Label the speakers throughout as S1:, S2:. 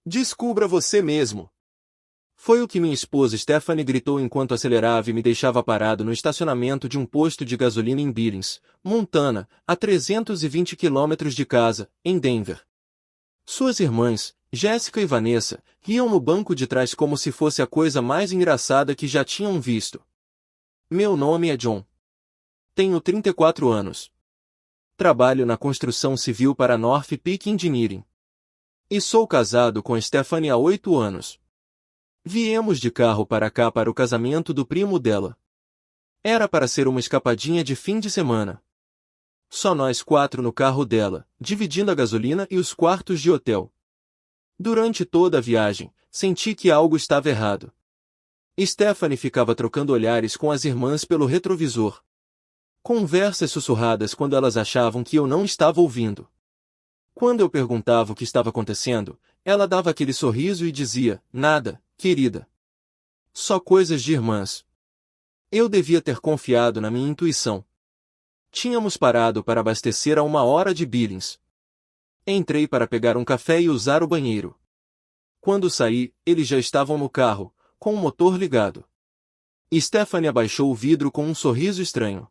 S1: Descubra você mesmo. Foi o que minha esposa Stephanie gritou enquanto acelerava e me deixava parado no estacionamento de um posto de gasolina em Billings, Montana, a 320 quilômetros de casa, em Denver. Suas irmãs, Jessica e Vanessa, riam no banco de trás como se fosse a coisa mais engraçada que já tinham visto. Meu nome é John. Tenho 34 anos. Trabalho na construção civil para North Peak Engineering. E sou casado com Stephanie há 8 anos. Viemos de carro para cá para o casamento do primo dela. Era para ser uma escapadinha de fim de semana. Só nós 4 no carro dela, dividindo a gasolina e os quartos de hotel. Durante toda a viagem, senti que algo estava errado. Stephanie ficava trocando olhares com as irmãs pelo retrovisor. Conversas sussurradas quando elas achavam que eu não estava ouvindo. Quando eu perguntava o que estava acontecendo, ela dava aquele sorriso e dizia, nada, querida. Só coisas de irmãs. Eu devia ter confiado na minha intuição. Tínhamos parado para abastecer a 1 hora de Billings. Entrei para pegar um café e usar o banheiro. Quando saí, eles já estavam no carro, com o motor ligado. Stephanie abaixou o vidro com um sorriso estranho.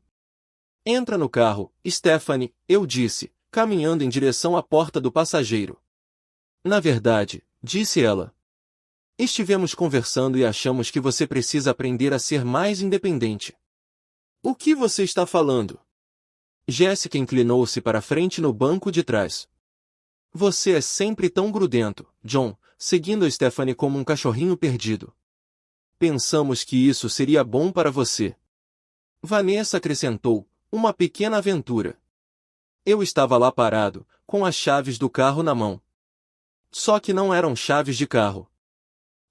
S1: Entra no carro, Stephanie, eu disse, caminhando em direção à porta do passageiro. Na verdade, disse ela. Estivemos conversando e achamos que você precisa aprender a ser mais independente. O que você está falando? Jessica inclinou-se para a frente no banco de trás. Você é sempre tão grudento, John, seguindo a Stephanie como um cachorrinho perdido. Pensamos que isso seria bom para você. Vanessa acrescentou, uma pequena aventura. Eu estava lá parado, com as chaves do carro na mão. Só que não eram chaves de carro.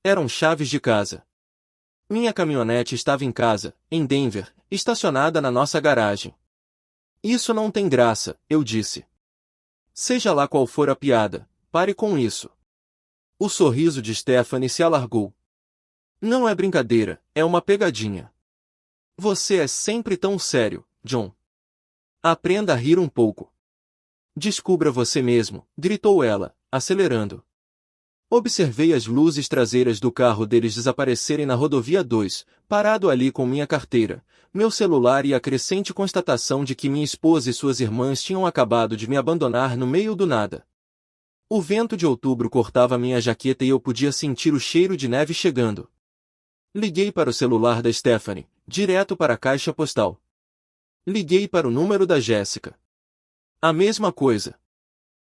S1: Eram chaves de casa. Minha caminhonete estava em casa, em Denver, estacionada na nossa garagem. Isso não tem graça, eu disse. Seja lá qual for a piada, pare com isso. O sorriso de Stephanie se alargou. Não é brincadeira, é uma pegadinha. Você é sempre tão sério, John. Aprenda a rir um pouco. Descubra você mesmo, gritou ela, acelerando. Observei as luzes traseiras do carro deles desaparecerem na rodovia 2, parado ali com minha carteira, meu celular e a crescente constatação de que minha esposa e suas irmãs tinham acabado de me abandonar no meio do nada. O vento de outubro cortava minha jaqueta e eu podia sentir o cheiro de neve chegando. Liguei para o celular da Stephanie, direto para a caixa postal. Liguei para o número da Jéssica. A mesma coisa.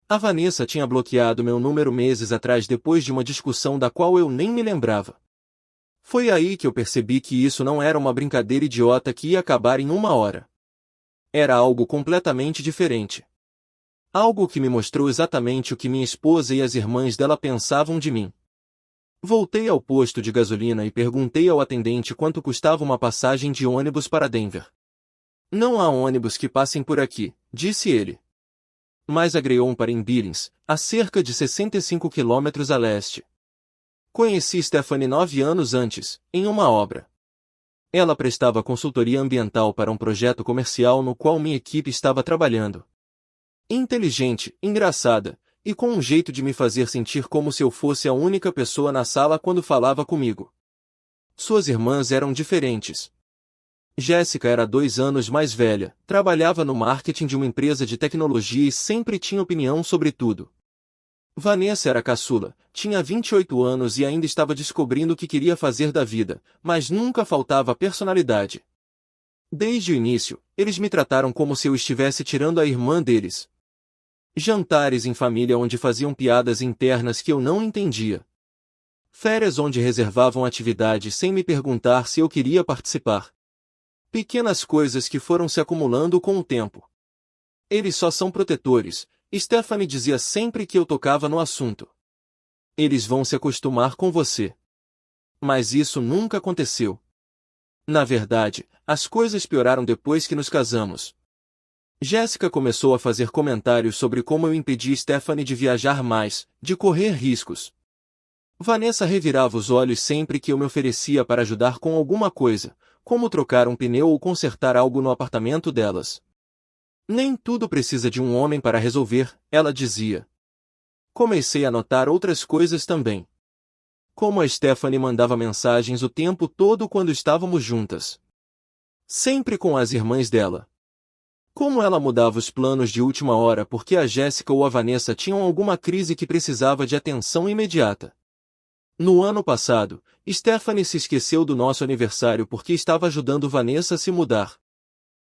S1: A Vanessa tinha bloqueado meu número meses atrás depois de uma discussão da qual eu nem me lembrava. Foi aí que eu percebi que isso não era uma brincadeira idiota que ia acabar em 1 hora. Era algo completamente diferente. Algo que me mostrou exatamente o que minha esposa e as irmãs dela pensavam de mim. Voltei ao posto de gasolina e perguntei ao atendente quanto custava uma passagem de ônibus para Denver. Não há ônibus que passem por aqui, disse ele. Mas agreou um para em Billings, a cerca de 65 quilômetros a leste. Conheci Stephanie 9 anos antes, em uma obra. Ela prestava consultoria ambiental para um projeto comercial no qual minha equipe estava trabalhando. Inteligente, engraçada, e com um jeito de me fazer sentir como se eu fosse a única pessoa na sala quando falava comigo. Suas irmãs eram diferentes. Jéssica era 2 anos mais velha, trabalhava no marketing de uma empresa de tecnologia e sempre tinha opinião sobre tudo. Vanessa era caçula, tinha 28 anos e ainda estava descobrindo o que queria fazer da vida, mas nunca faltava personalidade. Desde o início, eles me trataram como se eu estivesse tirando a irmã deles. Jantares em família onde faziam piadas internas que eu não entendia. Férias onde reservavam atividades sem me perguntar se eu queria participar. Pequenas coisas que foram se acumulando com o tempo. Eles só são protetores, Stephanie dizia sempre que eu tocava no assunto. Eles vão se acostumar com você. Mas isso nunca aconteceu. Na verdade, as coisas pioraram depois que nos casamos. Jéssica começou a fazer comentários sobre como eu impedi Stephanie de viajar mais, de correr riscos. Vanessa revirava os olhos sempre que eu me oferecia para ajudar com alguma coisa, como trocar um pneu ou consertar algo no apartamento delas. Nem tudo precisa de um homem para resolver, ela dizia. Comecei a notar outras coisas também. Como a Stephanie mandava mensagens o tempo todo quando estávamos juntas. Sempre com as irmãs dela. Como ela mudava os planos de última hora porque a Jéssica ou a Vanessa tinham alguma crise que precisava de atenção imediata. No ano passado, Stephanie se esqueceu do nosso aniversário porque estava ajudando Vanessa a se mudar.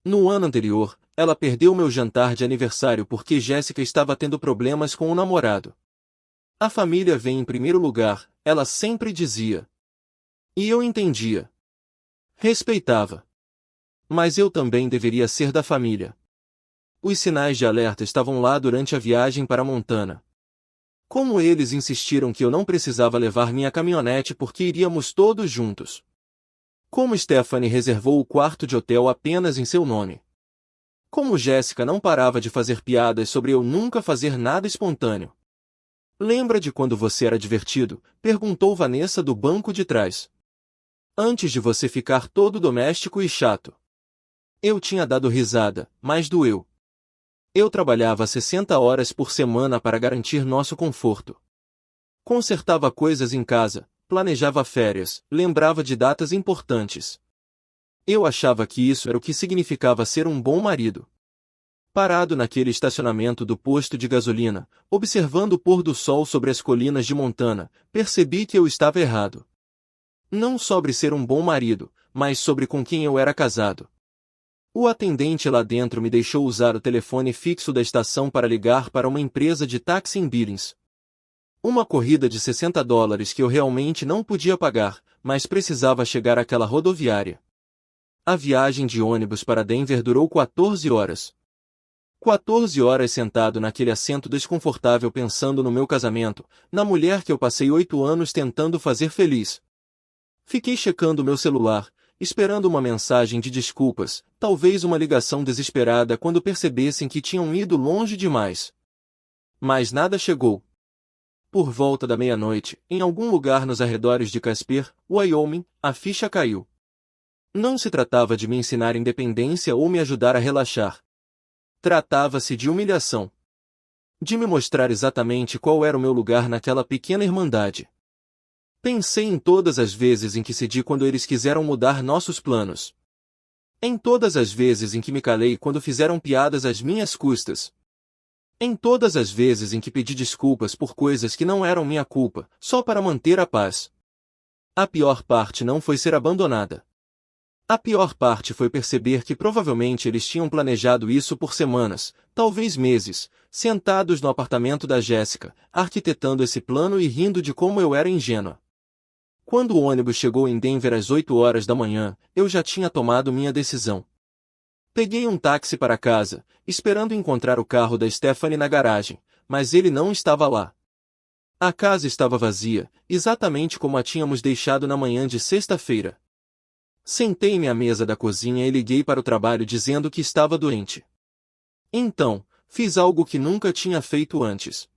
S1: No ano anterior, ela perdeu meu jantar de aniversário porque Jéssica estava tendo problemas com o namorado. A família vem em primeiro lugar, ela sempre dizia. E eu entendia. Respeitava. Mas eu também deveria ser da família. Os sinais de alerta estavam lá durante a viagem para Montana. Como eles insistiram que eu não precisava levar minha caminhonete porque iríamos todos juntos. Como Stephanie reservou o quarto de hotel apenas em seu nome. Como Jéssica não parava de fazer piadas sobre eu nunca fazer nada espontâneo. Lembra de quando você era divertido? Perguntou Vanessa do banco de trás. Antes de você ficar todo doméstico e chato. Eu tinha dado risada, mas doeu. Eu trabalhava 60 horas por semana para garantir nosso conforto. Consertava coisas em casa, planejava férias, lembrava de datas importantes. Eu achava que isso era o que significava ser um bom marido. Parado naquele estacionamento do posto de gasolina, observando o pôr do sol sobre as colinas de Montana, percebi que eu estava errado. Não sobre ser um bom marido, mas sobre com quem eu era casado. O atendente lá dentro me deixou usar o telefone fixo da estação para ligar para uma empresa de táxi em Billings. Uma corrida de $60 que eu realmente não podia pagar, mas precisava chegar àquela rodoviária. A viagem de ônibus para Denver durou 14 horas. 14 horas sentado naquele assento desconfortável pensando no meu casamento, na mulher que eu passei 8 anos tentando fazer feliz. Fiquei checando meu celular, esperando uma mensagem de desculpas, talvez uma ligação desesperada quando percebessem que tinham ido longe demais. Mas nada chegou. Por volta da meia-noite, em algum lugar nos arredores de Casper, Wyoming, a ficha caiu. Não se tratava de me ensinar independência ou me ajudar a relaxar. Tratava-se de humilhação. De me mostrar exatamente qual era o meu lugar naquela pequena irmandade. Pensei em todas as vezes em que cedi quando eles quiseram mudar nossos planos. Em todas as vezes em que me calei quando fizeram piadas às minhas custas. Em todas as vezes em que pedi desculpas por coisas que não eram minha culpa, só para manter a paz. A pior parte não foi ser abandonada. A pior parte foi perceber que provavelmente eles tinham planejado isso por semanas, talvez meses, sentados no apartamento da Jéssica, arquitetando esse plano e rindo de como eu era ingênua. Quando o ônibus chegou em Denver às 8 horas da manhã, eu já tinha tomado minha decisão. Peguei um táxi para casa, esperando encontrar o carro da Stephanie na garagem, mas ele não estava lá. A casa estava vazia, exatamente como a tínhamos deixado na manhã de sexta-feira. Sentei-me à mesa da cozinha e liguei para o trabalho dizendo que estava doente. Então, fiz algo que nunca tinha feito antes.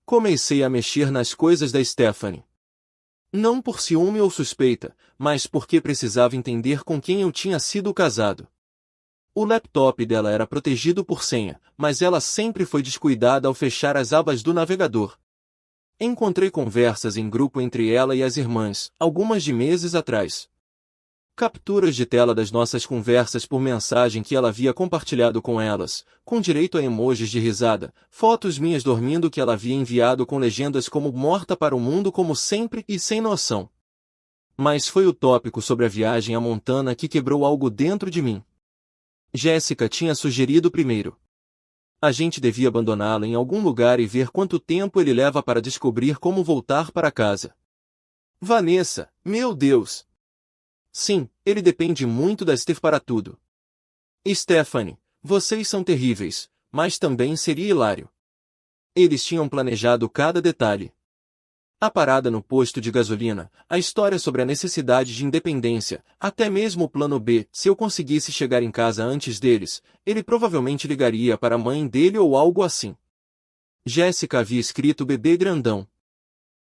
S1: Comecei a mexer nas coisas da Stephanie. Não por ciúme ou suspeita, mas porque precisava entender com quem eu tinha sido casado. O laptop dela era protegido por senha, mas ela sempre foi descuidada ao fechar as abas do navegador. Encontrei conversas em grupo entre ela e as irmãs, algumas de meses atrás. Capturas de tela das nossas conversas por mensagem que ela havia compartilhado com elas, com direito a emojis de risada, fotos minhas dormindo que ela havia enviado com legendas como morta para o mundo como sempre e sem noção. Mas foi o tópico sobre a viagem a Montana que quebrou algo dentro de mim. Jéssica tinha sugerido primeiro. A gente devia abandoná-la em algum lugar e ver quanto tempo ele leva para descobrir como voltar para casa. Vanessa, meu Deus! Sim, ele depende muito da Steph para tudo. Stephanie, vocês são terríveis, mas também seria hilário. Eles tinham planejado cada detalhe. A parada no posto de gasolina, a história sobre a necessidade de independência, até mesmo o plano B, se eu conseguisse chegar em casa antes deles, ele provavelmente ligaria para a mãe dele ou algo assim. Jéssica havia escrito bebê grandão.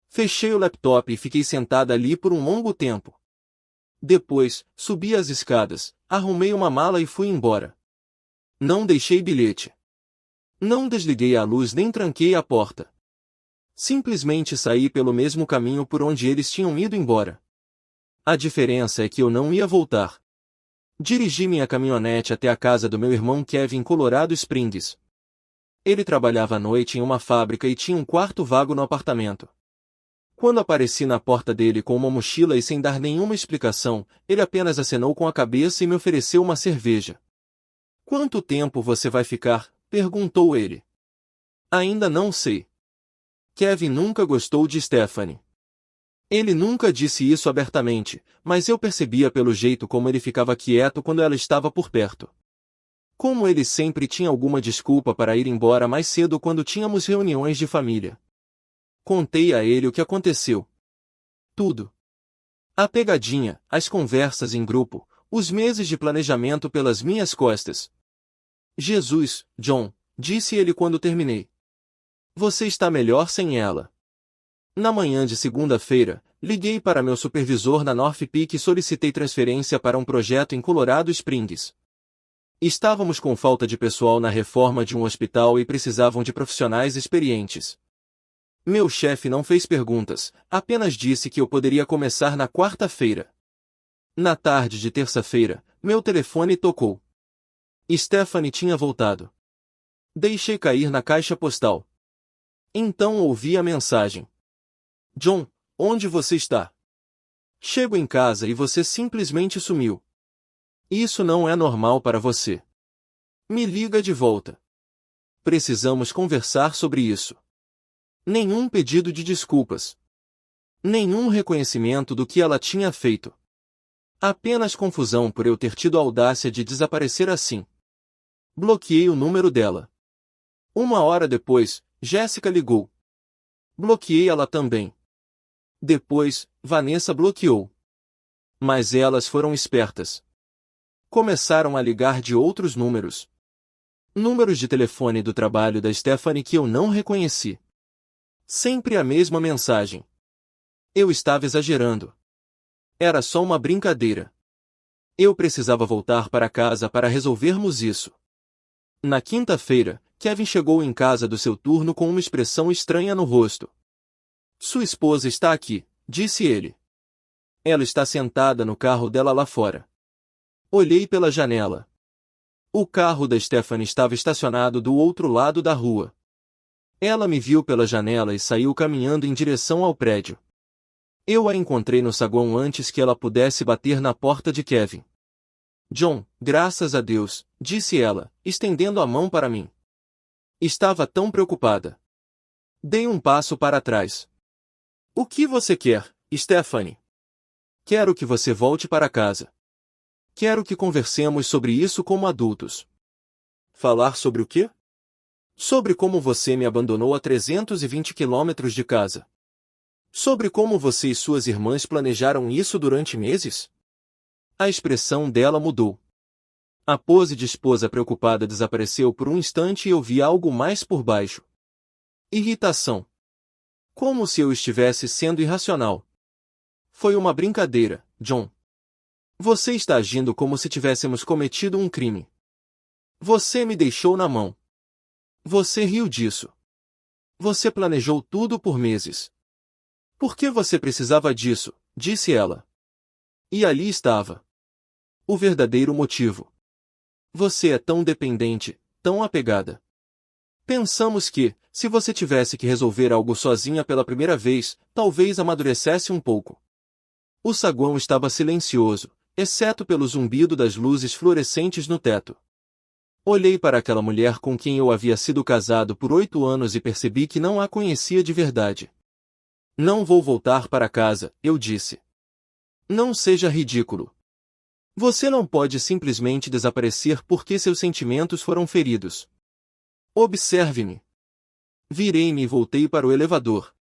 S1: Fechei o laptop e fiquei sentada ali por um longo tempo. Depois, subi as escadas, arrumei uma mala e fui embora. Não deixei bilhete. Não desliguei a luz nem tranquei a porta. Simplesmente saí pelo mesmo caminho por onde eles tinham ido embora. A diferença é que eu não ia voltar. Dirigi minha caminhonete até a casa do meu irmão Kevin em Colorado Springs. Ele trabalhava à noite em uma fábrica e tinha um quarto vago no apartamento. Quando apareci na porta dele com uma mochila e sem dar nenhuma explicação, ele apenas acenou com a cabeça e me ofereceu uma cerveja. "Quanto tempo você vai ficar?" perguntou ele. "Ainda não sei." Kevin nunca gostou de Stephanie. Ele nunca disse isso abertamente, mas eu percebia pelo jeito como ele ficava quieto quando ela estava por perto. Como ele sempre tinha alguma desculpa para ir embora mais cedo quando tínhamos reuniões de família. Contei a ele o que aconteceu. Tudo. A pegadinha, as conversas em grupo, os meses de planejamento pelas minhas costas. "Jesus, John", disse ele quando terminei. "Você está melhor sem ela." Na manhã de segunda-feira, liguei para meu supervisor na North Peak e solicitei transferência para um projeto em Colorado Springs. Estávamos com falta de pessoal na reforma de um hospital e precisavam de profissionais experientes. Meu chefe não fez perguntas, apenas disse que eu poderia começar na quarta-feira. Na tarde de terça-feira, meu telefone tocou. Stephanie tinha voltado. Deixei cair na caixa postal. Então ouvi a mensagem. "John, onde você está? Chego em casa e você simplesmente sumiu. Isso não é normal para você. Me liga de volta. Precisamos conversar sobre isso." Nenhum pedido de desculpas. Nenhum reconhecimento do que ela tinha feito. Apenas confusão por eu ter tido a audácia de desaparecer assim. Bloqueei o número dela. 1 hora depois, Jéssica ligou. Bloqueei ela também. Depois, Vanessa bloqueou. Mas elas foram espertas. Começaram a ligar de outros números. Números de telefone do trabalho da Stephanie que eu não reconheci. Sempre a mesma mensagem. Eu estava exagerando. Era só uma brincadeira. Eu precisava voltar para casa para resolvermos isso. Na quinta-feira, Kevin chegou em casa do seu turno com uma expressão estranha no rosto. "Sua esposa está aqui", disse ele. "Ela está sentada no carro dela lá fora." Olhei pela janela. O carro da Stephanie estava estacionado do outro lado da rua. Ela me viu pela janela e saiu caminhando em direção ao prédio. Eu a encontrei no saguão antes que ela pudesse bater na porta de Kevin. "John, graças a Deus", disse ela, estendendo a mão para mim. Estava tão preocupada. Dei um passo para trás. "O que você quer, Stephanie?" "Quero que você volte para casa. Quero que conversemos sobre isso como adultos." "Falar sobre o quê?" "Sobre como você me abandonou a 320 quilômetros de casa. Sobre como você e suas irmãs planejaram isso durante meses." A expressão dela mudou. A pose de esposa preocupada desapareceu por um instante e eu vi algo mais por baixo. Irritação. Como se eu estivesse sendo irracional. "Foi uma brincadeira, John. Você está agindo como se tivéssemos cometido um crime. Você me deixou na mão. Você riu disso. Você planejou tudo por meses. Por que você precisava disso?", disse ela. E ali estava. O verdadeiro motivo. Você é tão dependente, tão apegada. Pensamos que, se você tivesse que resolver algo sozinha pela primeira vez, talvez amadurecesse um pouco. O saguão estava silencioso, exceto pelo zumbido das luzes fluorescentes no teto. Olhei para aquela mulher com quem eu havia sido casado por 8 anos e percebi que não a conhecia de verdade. "Não vou voltar para casa", eu disse. "Não seja ridículo. Você não pode simplesmente desaparecer porque seus sentimentos foram feridos. Observe-me." Virei-me e voltei para o elevador.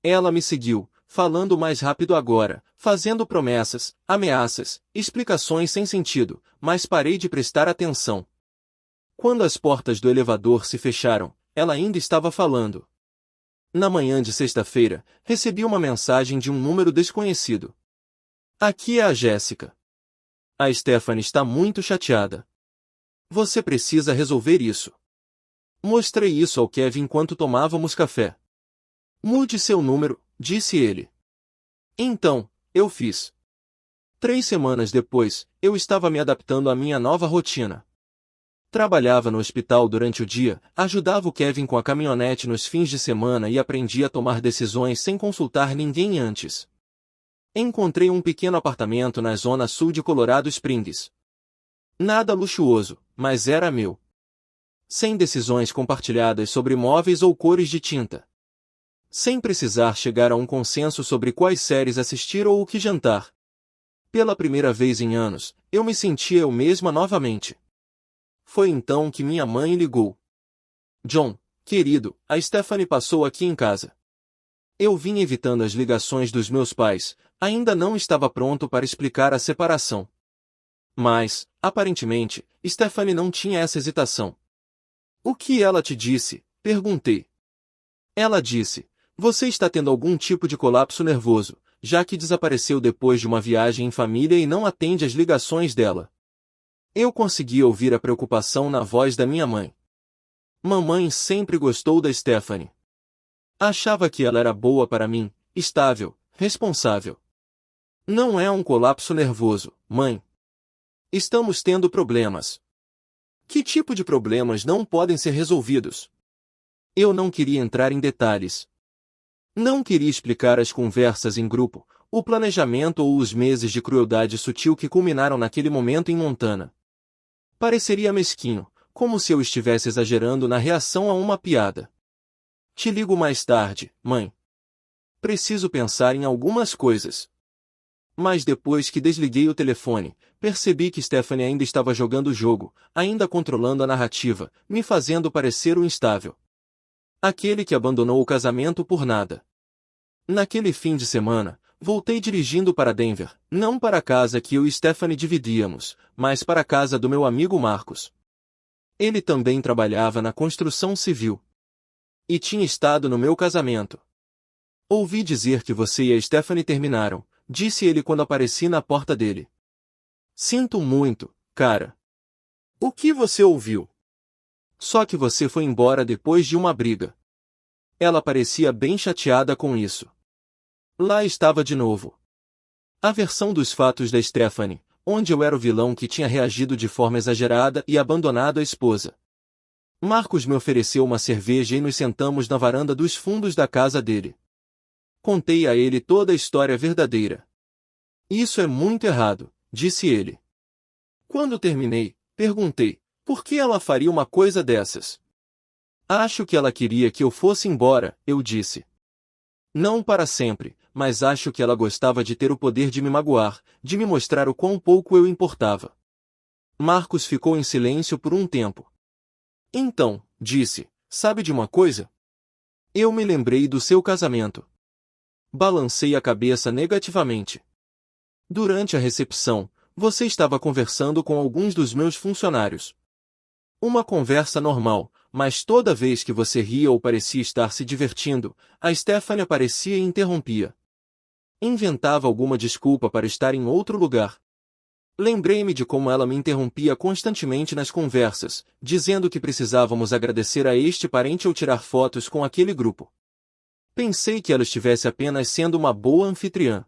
S1: Ela me seguiu, falando mais rápido agora, fazendo promessas, ameaças, explicações sem sentido, mas parei de prestar atenção. Quando as portas do elevador se fecharam, ela ainda estava falando. Na manhã de sexta-feira, recebi uma mensagem de um número desconhecido. "Aqui é a Jéssica. A Stephanie está muito chateada. Você precisa resolver isso." Mostrei isso ao Kevin enquanto tomávamos café. Mude seu número, disse ele. Então, eu fiz. 3 semanas depois, eu estava me adaptando à minha nova rotina. Trabalhava no hospital durante o dia, ajudava o Kevin com a caminhonete nos fins de semana e aprendi a tomar decisões sem consultar ninguém antes. Encontrei um pequeno apartamento na zona sul de Colorado Springs. Nada luxuoso, mas era meu. Sem decisões compartilhadas sobre móveis ou cores de tinta. Sem precisar chegar a um consenso sobre quais séries assistir ou o que jantar. Pela primeira vez em anos, eu me sentia eu mesma novamente. Foi então que minha mãe ligou. John, querido, a Stephanie passou aqui em casa. Eu vim evitando as ligações dos meus pais, ainda não estava pronto para explicar a separação. Mas, aparentemente, Stephanie não tinha essa hesitação. O que ela te disse? Perguntei. Ela disse, você está tendo algum tipo de colapso nervoso, já que desapareceu depois de uma viagem em família e não atende às ligações dela. Eu conseguia ouvir a preocupação na voz da minha mãe. Mamãe sempre gostou da Stephanie. Achava que ela era boa para mim, estável, responsável. Não é um colapso nervoso, mãe. Estamos tendo problemas. Que tipo de problemas não podem ser resolvidos? Eu não queria entrar em detalhes. Não queria explicar as conversas em grupo, o planejamento ou os meses de crueldade sutil que culminaram naquele momento em Montana. Pareceria mesquinho, como se eu estivesse exagerando na reação a uma piada. Te ligo mais tarde, mãe. Preciso pensar em algumas coisas. Mas depois que desliguei o telefone, percebi que Stephanie ainda estava jogando o jogo, ainda controlando a narrativa, me fazendo parecer o instável. Aquele que abandonou o casamento por nada. Naquele fim de semana, voltei dirigindo para Denver, não para a casa que eu e Stephanie dividíamos, mas para a casa do meu amigo Marcos. Ele também trabalhava na construção civil. E tinha estado no meu casamento. Ouvi dizer que você e a Stephanie terminaram, disse ele quando apareci na porta dele. Sinto muito, cara. O que você ouviu? Só que você foi embora depois de uma briga. Ela parecia bem chateada com isso. Lá estava de novo. A versão dos fatos da Stephanie, onde eu era o vilão que tinha reagido de forma exagerada e abandonado a esposa. Marcos me ofereceu uma cerveja e nos sentamos na varanda dos fundos da casa dele. Contei a ele toda a história verdadeira. Isso é muito errado, disse ele. Quando terminei, perguntei, por que ela faria uma coisa dessas? Acho que ela queria que eu fosse embora, eu disse. Não para sempre, mas acho que ela gostava de ter o poder de me magoar, de me mostrar o quão pouco eu importava. Marcos ficou em silêncio por um tempo. Então, disse, sabe de uma coisa? Eu me lembrei do seu casamento. Balancei a cabeça negativamente. Durante a recepção, você estava conversando com alguns dos meus funcionários. Uma conversa normal, mas toda vez que você ria ou parecia estar se divertindo, a Stephanie aparecia e interrompia. Inventava alguma desculpa para estar em outro lugar. Lembrei-me de como ela me interrompia constantemente nas conversas, dizendo que precisávamos agradecer a este parente ou tirar fotos com aquele grupo. Pensei que ela estivesse apenas sendo uma boa anfitriã.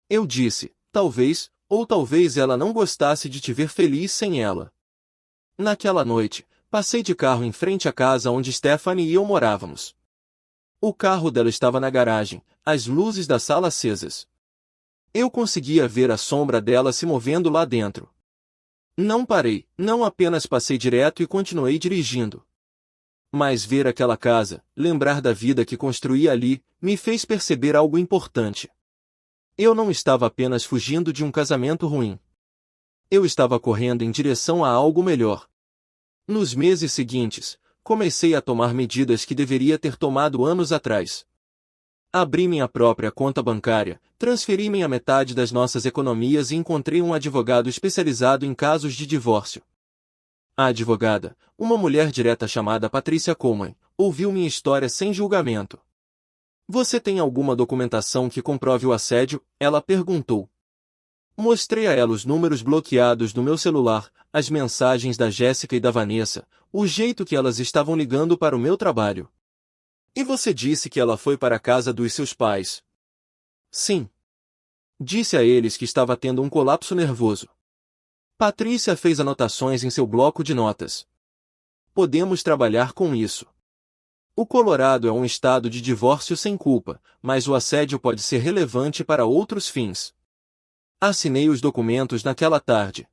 S1: Eu disse, talvez, ou talvez ela não gostasse de te ver feliz sem ela. Naquela noite, passei de carro em frente à casa onde Stephanie e eu morávamos. O carro dela estava na garagem, as luzes da sala acesas. Eu conseguia ver a sombra dela se movendo lá dentro. Não parei, não apenas passei direto e continuei dirigindo. Mas ver aquela casa, lembrar da vida que construí ali, me fez perceber algo importante. Eu não estava apenas fugindo de um casamento ruim. Eu estava correndo em direção a algo melhor. Nos meses seguintes, comecei a tomar medidas que deveria ter tomado anos atrás. Abri minha própria conta bancária, transferi minha metade das nossas economias e encontrei um advogado especializado em casos de divórcio. A advogada, uma mulher direta chamada Patricia Coleman, ouviu minha história sem julgamento. Você tem alguma documentação que comprove o assédio? Ela perguntou. Mostrei a ela os números bloqueados no meu celular, as mensagens da Jéssica e da Vanessa, o jeito que elas estavam ligando para o meu trabalho. E você disse que ela foi para a casa dos seus pais? Sim. Disse a eles que estava tendo um colapso nervoso. Patrícia fez anotações em seu bloco de notas. Podemos trabalhar com isso. O Colorado é um estado de divórcio sem culpa, mas o assédio pode ser relevante para outros fins. Assinei os documentos naquela tarde.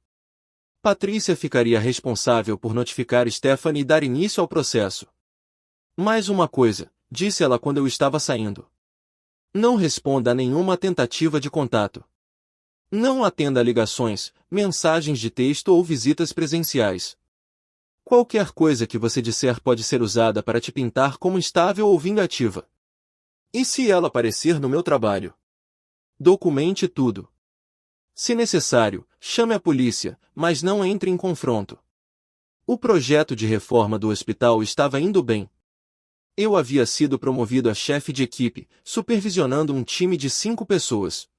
S1: Patrícia ficaria responsável por notificar Stephanie e dar início ao processo. Mais uma coisa, disse ela quando eu estava saindo. Não responda a nenhuma tentativa de contato. Não atenda a ligações, mensagens de texto ou visitas presenciais. Qualquer coisa que você disser pode ser usada para te pintar como instável ou vingativa. E se ela aparecer no meu trabalho? Documente tudo. Se necessário, chame a polícia, mas não entre em confronto. O projeto de reforma do hospital estava indo bem. Eu havia sido promovido a chefe de equipe, supervisionando um time de 5 pessoas.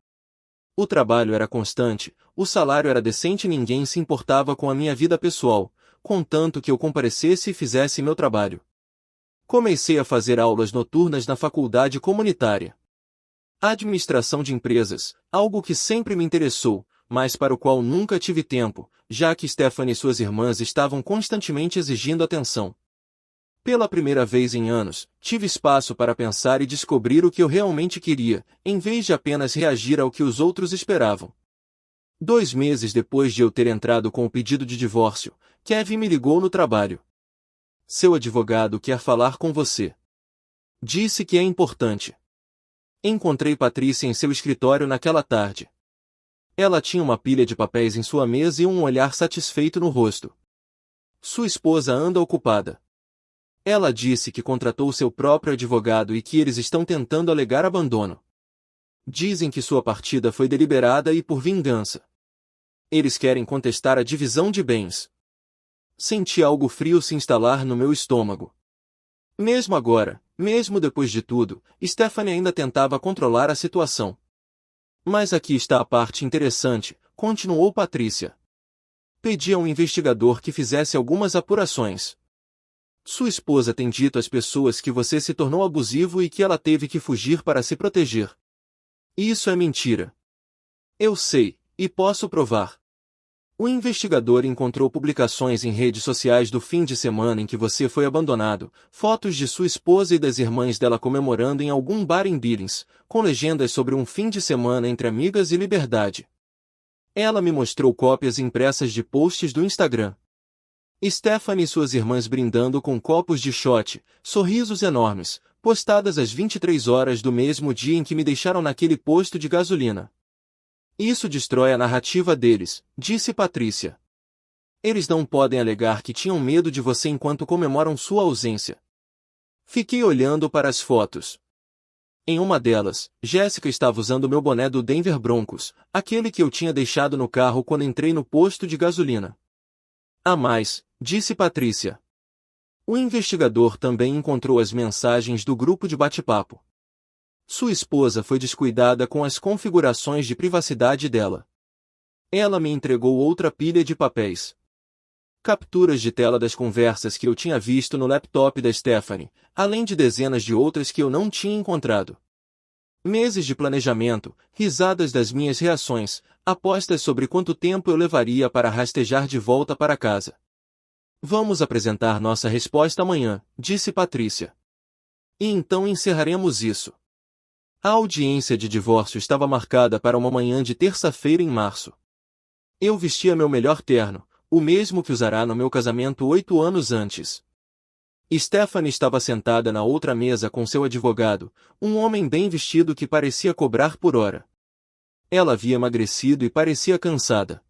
S1: O trabalho era constante, o salário era decente e ninguém se importava com a minha vida pessoal, contanto que eu comparecesse e fizesse meu trabalho. Comecei a fazer aulas noturnas na faculdade comunitária. Administração de empresas, algo que sempre me interessou, mas para o qual nunca tive tempo, já que Stephanie e suas irmãs estavam constantemente exigindo atenção. Pela primeira vez em anos, tive espaço para pensar e descobrir o que eu realmente queria, em vez de apenas reagir ao que os outros esperavam. 2 meses depois de eu ter entrado com o pedido de divórcio, Kevin me ligou no trabalho. Seu advogado quer falar com você. Disse que é importante. Encontrei Patrícia em seu escritório naquela tarde. Ela tinha uma pilha de papéis em sua mesa e um olhar satisfeito no rosto. Sua esposa anda ocupada. Ela disse que contratou seu próprio advogado e que eles estão tentando alegar abandono. Dizem que sua partida foi deliberada e por vingança. Eles querem contestar a divisão de bens. Senti algo frio se instalar no meu estômago. Mesmo agora, mesmo depois de tudo, Stephanie ainda tentava controlar a situação. Mas aqui está a parte interessante, continuou Patrícia. Pedi a um investigador que fizesse algumas apurações. Sua esposa tem dito às pessoas que você se tornou abusivo e que ela teve que fugir para se proteger. Isso é mentira. Eu sei, e posso provar. O investigador encontrou publicações em redes sociais do fim de semana em que você foi abandonado, fotos de sua esposa e das irmãs dela comemorando em algum bar em Billings, com legendas sobre um fim de semana entre amigas e liberdade. Ela me mostrou cópias impressas de posts do Instagram. Stephanie e suas irmãs brindando com copos de shot, sorrisos enormes, postadas às 23 horas do mesmo dia em que me deixaram naquele posto de gasolina. Isso destrói a narrativa deles, disse Patrícia. Eles não podem alegar que tinham medo de você enquanto comemoram sua ausência. Fiquei olhando para as fotos. Em uma delas, Jéssica estava usando meu boné do Denver Broncos, aquele que eu tinha deixado no carro quando entrei no posto de gasolina. A mais, disse Patrícia. O investigador também encontrou as mensagens do grupo de bate-papo. Sua esposa foi descuidada com as configurações de privacidade dela. Ela me entregou outra pilha de papéis. Capturas de tela das conversas que eu tinha visto no laptop da Stephanie, além de dezenas de outras que eu não tinha encontrado. Meses de planejamento, risadas das minhas reações, apostas sobre quanto tempo eu levaria para rastejar de volta para casa. Vamos apresentar nossa resposta amanhã, disse Patrícia. E então encerraremos isso. A audiência de divórcio estava marcada para uma manhã de terça-feira em março. Eu vestia meu melhor terno, o mesmo que usará no meu casamento 8 anos antes. Stephanie estava sentada na outra mesa com seu advogado, um homem bem vestido que parecia cobrar por hora. Ela havia emagrecido e parecia cansada.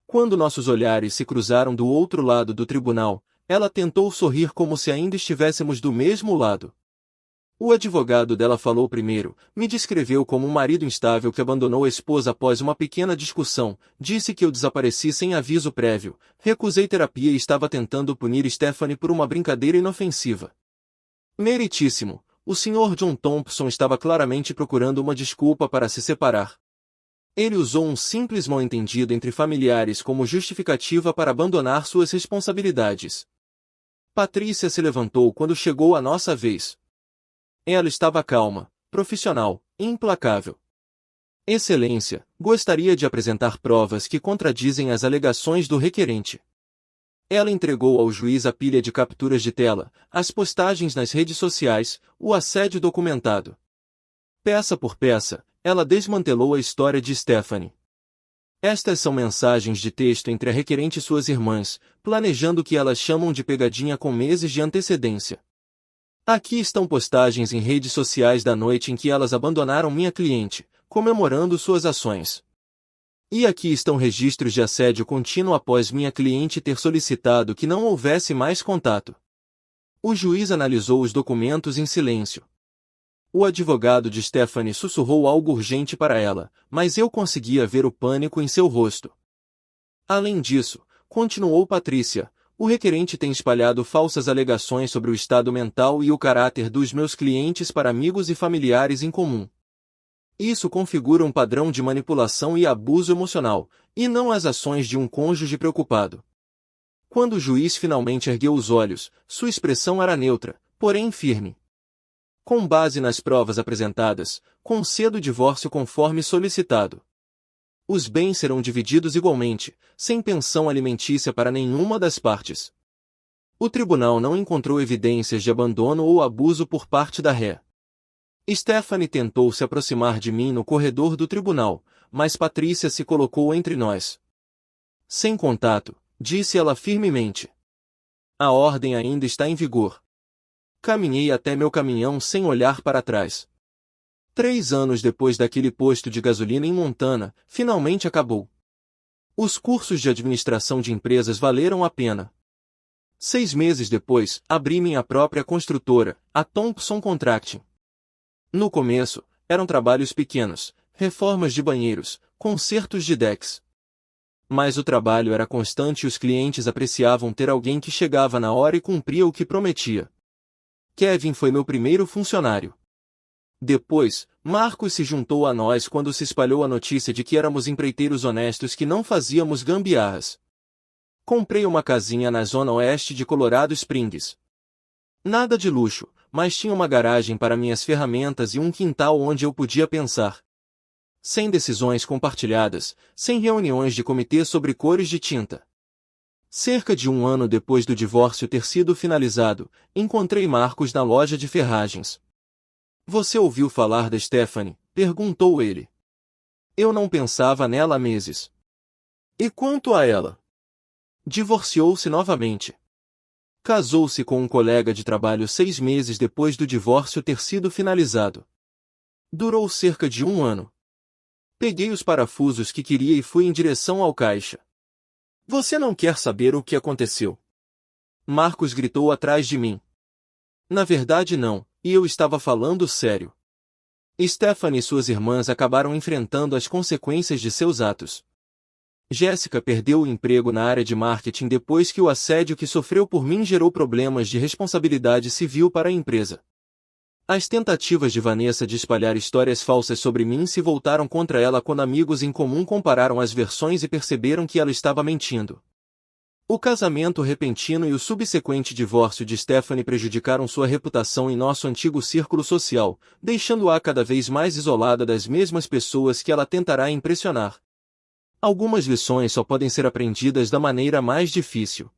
S1: Quando nossos olhares se cruzaram do outro lado do tribunal, ela tentou sorrir como se ainda estivéssemos do mesmo lado. O advogado dela falou primeiro, me descreveu como um marido instável que abandonou a esposa após uma pequena discussão, disse que eu desapareci sem aviso prévio, recusei terapia e estava tentando punir Stephanie por uma brincadeira inofensiva. Meritíssimo, o Sr. John Thompson estava claramente procurando uma desculpa para se separar. Ele usou um simples mal-entendido entre familiares como justificativa para abandonar suas responsabilidades. Patrícia se levantou quando chegou a nossa vez. Ela estava calma, profissional, e implacável. Excelência, gostaria de apresentar provas que contradizem as alegações do requerente. Ela entregou ao juiz a pilha de capturas de tela, as postagens nas redes sociais, o assédio documentado. Peça por peça, ela desmantelou a história de Stephanie. Estas são mensagens de texto entre a requerente e suas irmãs, planejando o que elas chamam de pegadinha com meses de antecedência. Aqui estão postagens em redes sociais da noite em que elas abandonaram minha cliente, comemorando suas ações. E aqui estão registros de assédio contínuo após minha cliente ter solicitado que não houvesse mais contato. O juiz analisou os documentos em silêncio. O advogado de Stephanie sussurrou algo urgente para ela, mas eu conseguia ver o pânico em seu rosto. Além disso, continuou Patrícia, o requerente tem espalhado falsas alegações sobre o estado mental e o caráter dos meus clientes para amigos e familiares em comum. Isso configura um padrão de manipulação e abuso emocional, e não as ações de um cônjuge preocupado. Quando o juiz finalmente ergueu os olhos, sua expressão era neutra, porém firme. Com base nas provas apresentadas, concedo o divórcio conforme solicitado. Os bens serão divididos igualmente, sem pensão alimentícia para nenhuma das partes. O tribunal não encontrou evidências de abandono ou abuso por parte da ré. Stephanie tentou se aproximar de mim no corredor do tribunal, mas Patrícia se colocou entre nós. Sem contato, disse ela firmemente. A ordem ainda está em vigor. Caminhei até meu caminhão sem olhar para trás. 3 anos depois daquele posto de gasolina em Montana, finalmente acabou. Os cursos de administração de empresas valeram a pena. 6 meses depois, abri minha própria construtora, a Thompson Contracting. No começo, eram trabalhos pequenos, reformas de banheiros, consertos de decks. Mas o trabalho era constante e os clientes apreciavam ter alguém que chegava na hora e cumpria o que prometia. Kevin foi meu primeiro funcionário. Depois, Marcos se juntou a nós quando se espalhou a notícia de que éramos empreiteiros honestos que não fazíamos gambiarras. Comprei uma casinha na zona oeste de Colorado Springs. Nada de luxo, mas tinha uma garagem para minhas ferramentas e um quintal onde eu podia pensar. Sem decisões compartilhadas, sem reuniões de comitê sobre cores de tinta. Cerca de 1 ano depois do divórcio ter sido finalizado, encontrei Marcos na loja de ferragens. Você ouviu falar da Stephanie? Perguntou ele. Eu não pensava nela há meses. E quanto a ela? Divorciou-se novamente. Casou-se com um colega de trabalho 6 meses depois do divórcio ter sido finalizado. Durou cerca de 1 ano. Peguei os parafusos que queria e fui em direção ao caixa. Você não quer saber o que aconteceu? Marcos gritou atrás de mim. Na verdade não, e eu estava falando sério. Stephanie e suas irmãs acabaram enfrentando as consequências de seus atos. Jéssica perdeu o emprego na área de marketing depois que o assédio que sofreu por mim gerou problemas de responsabilidade civil para a empresa. As tentativas de Vanessa de espalhar histórias falsas sobre mim se voltaram contra ela quando amigos em comum compararam as versões e perceberam que ela estava mentindo. O casamento repentino e o subsequente divórcio de Stephanie prejudicaram sua reputação em nosso antigo círculo social, deixando-a cada vez mais isolada das mesmas pessoas que ela tentará impressionar. Algumas lições só podem ser aprendidas da maneira mais difícil.